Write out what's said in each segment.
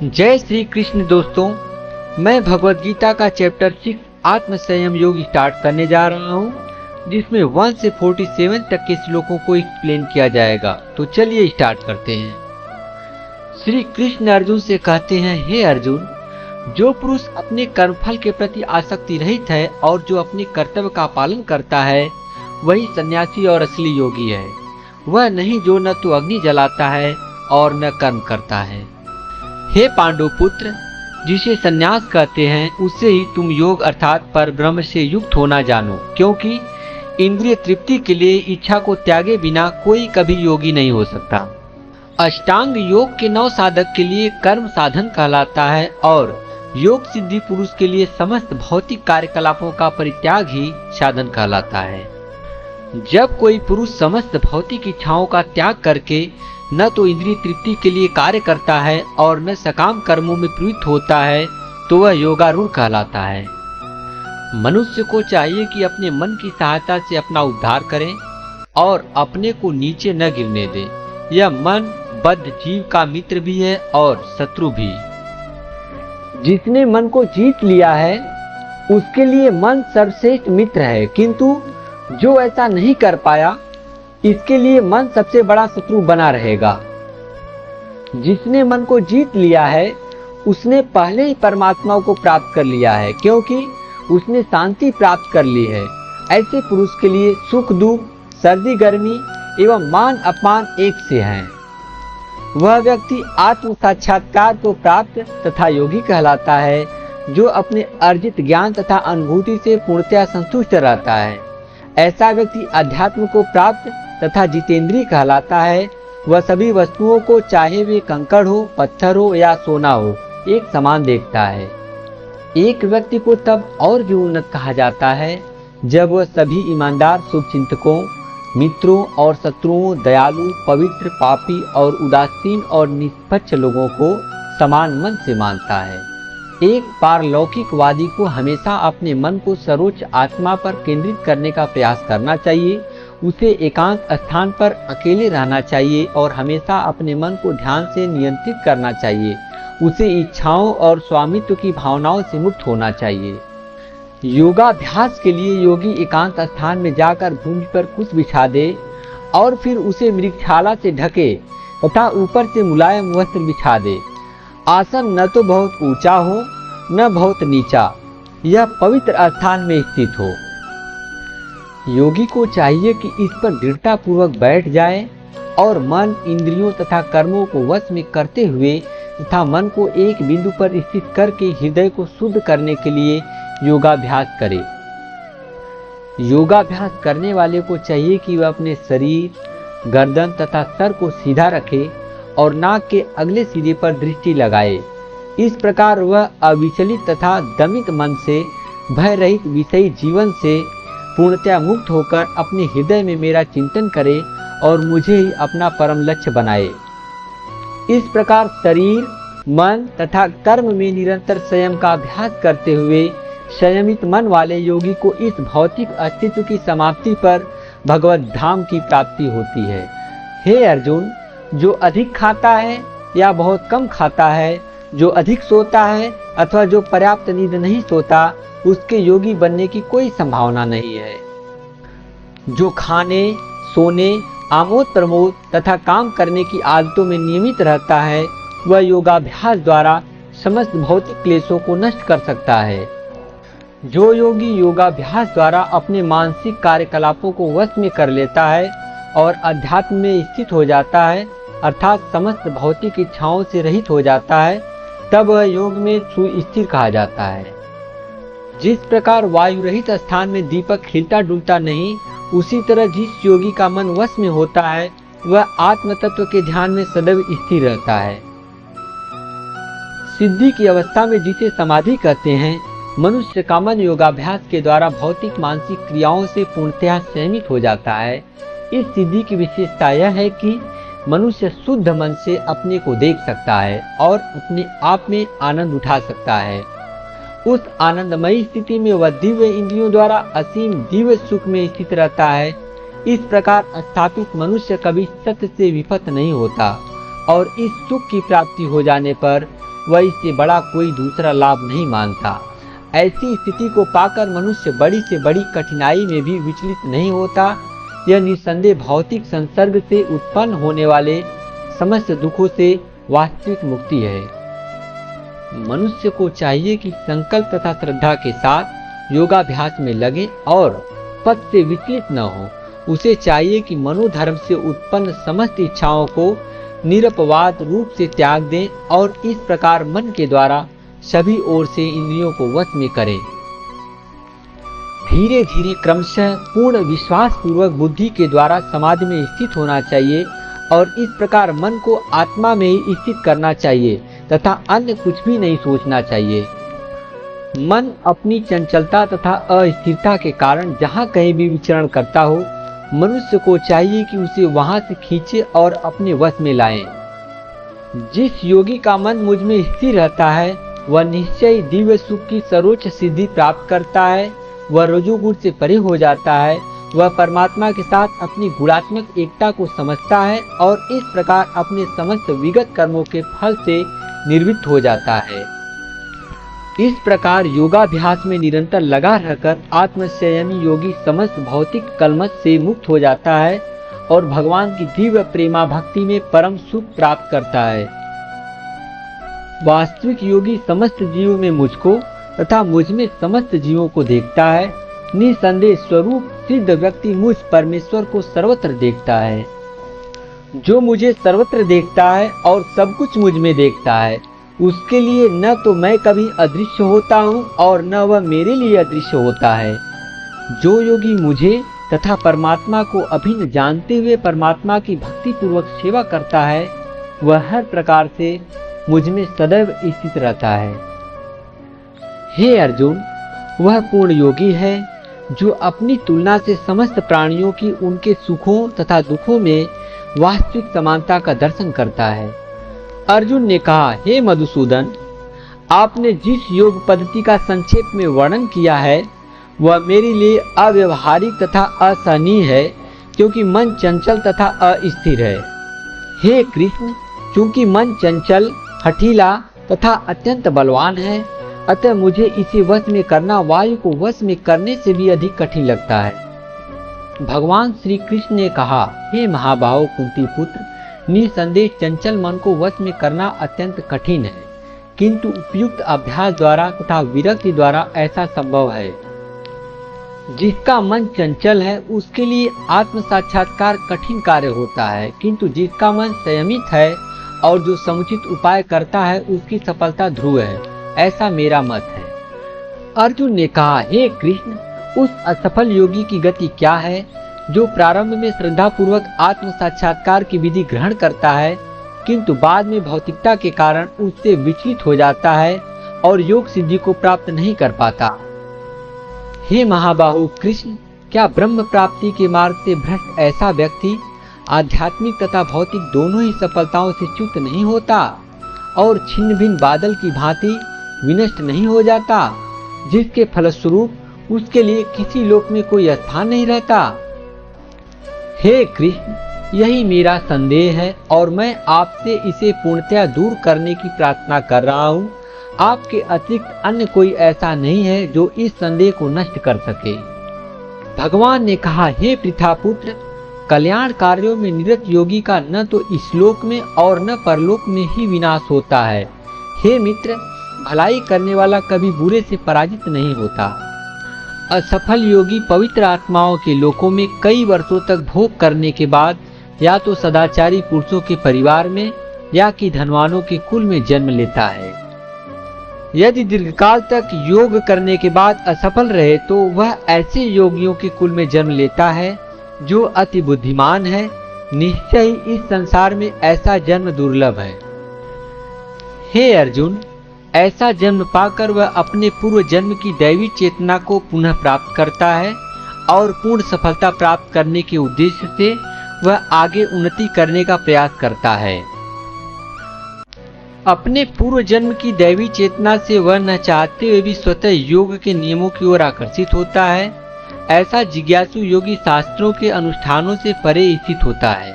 जय श्री कृष्ण दोस्तों, मैं भगवत गीता का चैप्टर 6 आत्म संयम योग स्टार्ट करने जा रहा हूँ, जिसमें 1 से 47 तक के श्लोकों को एक्सप्लेन किया जाएगा। तो चलिए स्टार्ट करते हैं। श्री कृष्ण अर्जुन से कहते हैं, हे अर्जुन, जो पुरुष अपने कर्मफल के प्रति आसक्ति रहित है और जो अपने कर्तव्य का पालन करता है, वही सन्यासी और असली योगी है। वह नहीं जो न तो अग्नि जलाता है और न कर्म करता है। हे पांडु पुत्र, जिसे सन्यास कहते हैं उससे ही तुम योग अर्थात परब्रह्म से युक्त होना जानो, क्योंकि इंद्रिय तृप्ति के लिए इच्छा को त्यागे बिना कोई कभी योगी नहीं हो सकता। अष्टांग योग के 9 साधक के लिए कर्म साधन कहलाता है और योग सिद्धि पुरुष के लिए समस्त भौतिक कार्यकलापों का परित्याग ही साधन कहलाता है। जब कोई पुरुष समस्त भौतिक इच्छाओं का त्याग करके न तो इंद्रिय तृप्ति के लिए कार्य करता है और न सकाम कर्मों में प्रवृत्त होता है, तो वह योगारूढ़ कहलाता है। मनुष्य को चाहिए कि अपने मन की सहायता से अपना उद्धार करें और अपने को नीचे न गिरने दे। यह मन बद्ध जीव का मित्र भी है और शत्रु भी। जिसने मन को जीत लिया है उसके लिए मन सर्वश्रेष्ठ मित्र है, किंतु जो ऐसा नहीं कर पाया इसके लिए मन सबसे बड़ा शत्रु बना रहेगा। जिसने मन को जीत लिया है उसने पहले ही परमात्मा को प्राप्त कर लिया है, क्योंकि उसने शांति प्राप्त कर ली है। ऐसे पुरुष के लिए सुख दुख, सर्दी गर्मी एवं मान अपमान एक से हैं। वह व्यक्ति आत्म साक्षात्कार को प्राप्त तथा योगी कहलाता है, जो अपने अर्जित ज्ञान तथा अनुभूति से पूर्णतया संतुष्ट रहता है। ऐसा व्यक्ति अध्यात्म को प्राप्त तथा जितेंद्रिय कहलाता है। वह सभी वस्तुओं को, चाहे वे कंकड़ हो, पत्थर हो या सोना हो, एक समान देखता है। एक व्यक्ति को तब और भी उन्नत कहा जाता है जब वह सभी ईमानदार शुभचिंतकों, मित्रों और शत्रुओं, दयालु, पवित्र, पापी और उदासीन और निष्पक्ष लोगों को समान मन से मानता है। एक पारलौकिकवादी को हमेशा अपने मन को सर्वोच्च आत्मा पर केंद्रित करने का प्रयास करना चाहिए। उसे एकांत स्थान पर अकेले रहना चाहिए और हमेशा अपने मन को ध्यान से नियंत्रित करना चाहिए। उसे इच्छाओं और स्वामित्व की भावनाओं से मुक्त होना चाहिए। योगाभ्यास के लिए योगी एकांत स्थान में जाकर भूमि पर कुछ बिछा दे और फिर उसे मृगछाला से ढके तथा ऊपर से मुलायम वस्त्र बिछा दे। आसन न तो बहुत ऊंचा हो न बहुत नीचा, यह पवित्र स्थान में स्थित हो। योगी को चाहिए कि इस पर दृढ़ता पूर्वक बैठ जाए और मन, इंद्रियों तथा कर्मों को वश में करते हुए तथा मन को एक बिंदु पर स्थित करके हृदय को शुद्ध करने के लिए योगाभ्यास करे। योगाभ्यास करने वाले को चाहिए कि वह अपने शरीर, गर्दन तथा सर को सीधा रखे और नाक के अगले सिरे पर दृष्टि लगाए। इस प्रकार वह अविचलित तथा दमित मन से, भय रहित विषयी जीवन से पूर्णतया मुक्त होकर अपने हृदय में मेरा चिंतन करे और मुझे ही अपना परम लक्ष्य बनाए। इस प्रकार शरीर, मन तथा कर्म में निरंतर संयम का अभ्यास करते हुए संयमित मन वाले योगी को इस भौतिक अस्तित्व की समाप्ति पर भगवत धाम की प्राप्ति होती है। हे अर्जुन, जो अधिक खाता है या बहुत कम खाता है, जो अधिक सोता है अथवा जो पर्याप्त नींद नहीं सोता, उसके योगी बनने की कोई संभावना नहीं है। जो खाने, सोने, आमोद प्रमोद तथा काम करने की आदतों में नियमित रहता है, वह योगाभ्यास द्वारा समस्त भौतिक क्लेशों को नष्ट कर सकता है। जो योगी योगाभ्यास द्वारा अपने मानसिक कार्यकलापों को वश में कर लेता है और अध्यात्म में स्थित हो जाता है, अर्थात समस्त भौतिक इच्छाओं से रहित हो जाता है, तब वह योग में सुस्थिर कहा जाता है। जिस प्रकार वायु रहित स्थान में दीपक हिलता डुलता नहीं, उसी तरह जिस योगी का मन वश में होता है वह आत्म तत्व के ध्यान में सदैव स्थिर रहता है। सिद्धि की अवस्था में जिसे समाधि कहते हैं, मनुष्य का मन योगाभ्यास के द्वारा भौतिक मानसिक क्रियाओं से पूर्णतया संयमित हो जाता है। इस सिद्धि की विशेषता यह है कि मनुष्य शुद्ध मन से अपने को देख सकता है और अपने आप में आनंद उठा सकता है। उस आनंदमयी स्थिति में वह दिव्य इंद्रियों द्वारा असीम दिव्य सुख में स्थित रहता है। इस प्रकार स्थापित मनुष्य कभी सत्य से विफत नहीं होता और इस सुख की प्राप्ति हो जाने पर वह इससे बड़ा कोई दूसरा लाभ नहीं मानता। ऐसी स्थिति को पाकर मनुष्य बड़ी से बड़ी कठिनाई में भी विचलित नहीं होता। यह निस्संदेह भौतिक संसर्ग से उत्पन्न होने वाले समस्त दुखों से वास्तविक मुक्ति है। मनुष्य को चाहिए कि संकल्प तथा श्रद्धा के साथ योगाभ्यास में लगे और पथ से विचलित न हो। उसे चाहिए कि मनोधर्म से उत्पन्न समस्त इच्छाओं को निरपवाद रूप से त्याग दें और इस प्रकार मन के द्वारा सभी ओर से इंद्रियों को वश में करे। धीरे धीरे क्रमशः पूर्ण विश्वास पूर्वक बुद्धि के द्वारा समाधि में स्थित होना चाहिए और इस प्रकार मन को आत्मा में ही स्थित करना चाहिए तथा अन्य कुछ भी नहीं सोचना चाहिए। मन अपनी चंचलता तथा अस्थिरता के कारण जहाँ कहीं भी विचरण करता हो, मनुष्य को चाहिए कि उसे वहां से खींचे और अपने वश में लाए। जिस योगी का मन मुझ में स्थिर रहता है वह निश्चय दिव्य सुख की सर्वोच्च सिद्धि प्राप्त करता है। वह रजोगुण से परे हो जाता है। वह परमात्मा के साथ अपनी गुणात्मक एकता को समझता है और इस प्रकार अपने समस्त विगत कर्मों के फल से निर्वृत्त हो जाता है। इस प्रकार योगाभ्यास में निरंतर लगा रहकर आत्मसंयमी योगी समस्त भौतिक कलमश से मुक्त हो जाता है और भगवान की दिव्य प्रेमा भक्ति में परम सुख प्राप्त करता है। वास्तविक योगी समस्त जीवों में मुझको तथा मुझ में समस्त जीवों को देखता है। निसंदेह स्वरूप सिद्ध व्यक्ति मुझ परमेश्वर को सर्वत्र देखता है। जो मुझे सर्वत्र देखता है और सब कुछ मुझ में देखता है, उसके लिए न तो मैं कभी अदृश्य होता हूँ और न वह मेरे लिए अदृश्य होता है। जो योगी मुझे तथा परमात्मा को अभिन्न जानते हुए परमात्मा की भक्ति पूर्वक सेवा करता है, वह हर प्रकार से मुझ में सदैव स्थित रहता है। हे अर्जुन, वह पूर्ण योगी है जो अपनी तुलना से समस्त प्राणियों की उनके सुखों तथा दुखों में वास्तविक समानता का दर्शन करता है। अर्जुन ने कहा, हे मधुसूदन, आपने जिस योग पद्धति का संक्षेप में वर्णन किया है वह मेरे लिए अव्यवहारिक तथा असहनीय है, क्योंकि मन चंचल तथा अस्थिर है। हे कृष्ण, क्योंकि मन चंचल, हठीला तथा अत्यंत बलवान है, अतः मुझे इसे वश में करना वायु को वश में करने से भी अधिक कठिन लगता है। भगवान श्री कृष्ण ने कहा, हे महाबाहो कुंती पुत्र, निसंदेह चंचल मन को वश में करना अत्यंत कठिन है, किंतु उपयुक्त अभ्यास द्वारा तथा विरक्ति द्वारा ऐसा संभव है। जिसका मन चंचल है उसके लिए आत्म साक्षात्कार कठिन कार्य होता है, किंतु जिसका मन संयमित है और जो समुचित उपाय करता है उसकी सफलता ध्रुव है, ऐसा मेरा मत है। अर्जुन ने कहा, हे कृष्ण, उस असफल योगी की गति क्या है जो प्रारंभ में श्रद्धा पूर्वक आत्म साक्षात्कार की विधि ग्रहण करता है, किंतु बाद में भौतिकता के कारण उससे विचलित हो जाता है और योग सिद्धि को प्राप्त नहीं कर पाता। हे महाबाहु कृष्ण, क्या ब्रह्म प्राप्ति के मार्ग से भ्रष्ट ऐसा व्यक्ति आध्यात्मिक तथा भौतिक दोनों ही सफलताओं से च्युत नहीं होता और छिन्न भिन्न बादल की भांति विनष्ट नहीं हो जाता, जिसके फलस्वरूप उसके लिए किसी लोक में कोई स्थान नहीं रहता? हे कृष्ण, यही मेरा संदेह है और मैं आपसे इसे पूर्णतया दूर करने की प्रार्थना कर रहा हूँ। आपके अतिरिक्त अन्य कोई ऐसा नहीं है जो इस संदेह को नष्ट कर सके। भगवान ने कहा, हे पृथापुत्र, कल्याण कार्यों में निरत योगी का न तो इस लोक में और न परलोक में ही विनाश होता है। हे मित्र, भलाई करने वाला कभी बुरे से पराजित नहीं होता। असफल योगी पवित्र आत्माओं के लोकों में कई वर्षों तक भोग करने के बाद या तो सदाचारी पुरुषों के परिवार में या कि धनवानों के कुल में जन्म लेता है। यदि दीर्घकाल तक योग करने के बाद असफल रहे तो वह ऐसे योगियों के कुल में जन्म लेता है जो अति बुद्धिमान है। निश्चय ही इस संसार में ऐसा जन्म दुर्लभ है। हे अर्जुन, ऐसा जन्म पाकर वह अपने पूर्व जन्म की दैवी चेतना को पुनः प्राप्त करता है और पूर्ण सफलता प्राप्त करने के उद्देश्य से वह आगे उन्नति करने का प्रयास करता है। अपने पूर्व जन्म की दैवी चेतना से वह न चाहते हुए भी स्वतः योग के नियमों की ओर आकर्षित होता है। ऐसा जिज्ञासु योगी शास्त्रों के अनुष्ठानों से परे स्थित होता है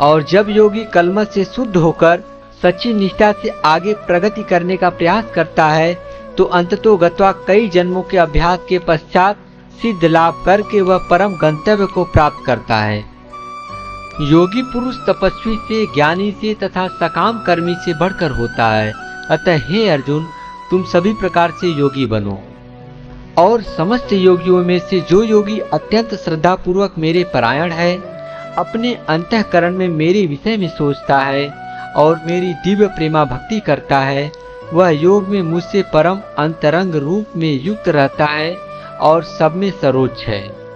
और जब योगी कलमश से शुद्ध होकर सच्ची निष्ठा से आगे प्रगति करने का प्रयास करता है तो अंततोगत्वा कई जन्मों के अभ्यास के पश्चात सिद्ध लाभ करके वह परम गंतव्य को प्राप्त करता है। योगी पुरुष तपस्वी से, ज्ञानी से तथा सकाम कर्मी से बढ़कर होता है। अतः हे अर्जुन, तुम सभी प्रकार से योगी बनो। और समस्त योगियों में से जो योगी अत्यंत श्रद्धा पूर्वक मेरे परायण है, अपने अंतःकरण में मेरे विषय में सोचता है और मेरी दिव्य प्रेमा भक्ति करता है, वह योग में मुझसे परम अंतरंग रूप में युक्त रहता है और सब में सर्वोच्च है।